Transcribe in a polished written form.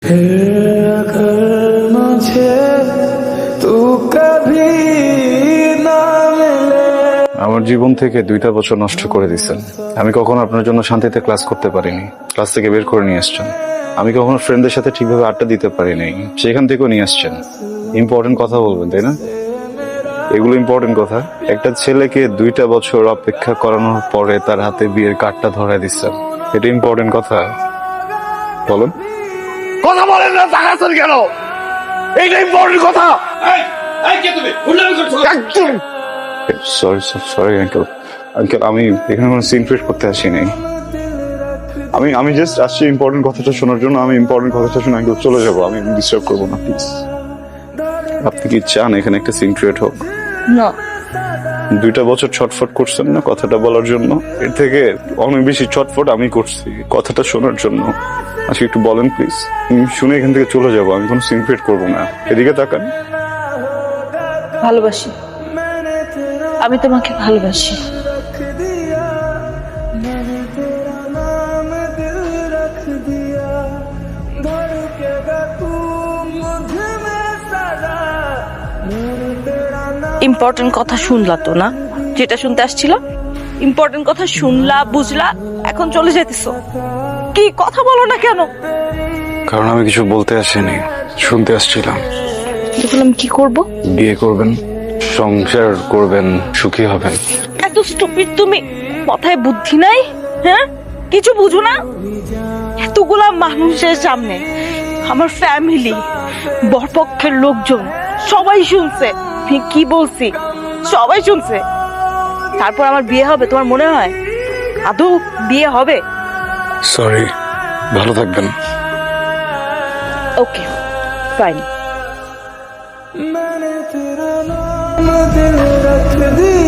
আমার জীবন থেকে 2টা বছর নষ্ট করে দিচ্ছেন। আমি কখনো আপনার জন্য শান্তিতে ক্লাস করতে পারিনি, ক্লাস থেকে বের করে নিয়ে আসছেন। আমি কখনো ফ্রেন্ডদের সাথে ঠিকভাবে আড্ডা দিতে পারিনি, সেখান থেকেও নিয়ে আসছেন। ইম্পর্টেন্ট কথা বলবেন, তাই না? এগুলো ইম্পর্টেন্ট কথা। একটা ছেলেকে 2টা বছর অপেক্ষা করানোর পরে তার হাতে বিয়ের কার্ডটা ধরায় দিচ্ছেন, এটা ইম্পর্টেন্ট কথা? বলেন। কথা বলেন না, তাকাচ্ছেন কেন? এইটা ইম্পর্টেন্ট কথা। সরি আঙ্কেল, আমি এখানে কোনো সিন ক্রিয়েট করতে আসিনি। আমি জাস্ট আসছি ইম্পর্টেন্ট কথাটা শোনার জন্য। আমি ইম্পর্টেন্ট কথাটা শুনে আঙ্কেল চলে যাবো, আমি ডিস্টার্ব করবো না প্লিজ। আপনি কি চান এখানে একটা সিন ক্রিয়েট হোক? না। 2টা বছর ছটফট করছেন না কথাটা বলার জন্য, এর থেকে অনেক বেশি ছটফট আমি করছি কথাটা শোনার জন্য। আজকে একটু বলেন প্লিজ, শুনে এখান থেকে চলে যাবো। আমি কোনো সিন ক্রিয়েট করবো না। এদিকে তাকান। ভালোবাসি, আমি তোমাকে ভালোবাসি। ইম্পর্টেন্ট কথা শুনলা তো না? যেটা শুনতে আসছিল ইম্পর্টেন্ট কথা শুনলা, বুঝলা, এখন চলে যেতেছো। কি কথা বলো না কেন? কারণ আমি কিছু বলতে আসিনি, শুনতে আসছিলাম। তখন আমি কি করব? বিয়ে করবেন, সংসার করবেন, সুখী হবেন। এত স্টুপিড তুমি, মাথায় বুদ্ধি নাই? হ্যাঁ, কিছু বুঝো না? এতগুলা মানুষের সামনে আমার ফ্যামিলি, বরপক্ষের লোকজন সবাই শুনছে আমি কি বলছি, সবাই শুনছে। তারপর আমার বিয়ে হবে তোমার মনে হয়? আদৌ বিয়ে হবে? সরি, ভালো থাকবেন। ওকে, ফাইন। मैंने तेरा नाम दिल रख दिया।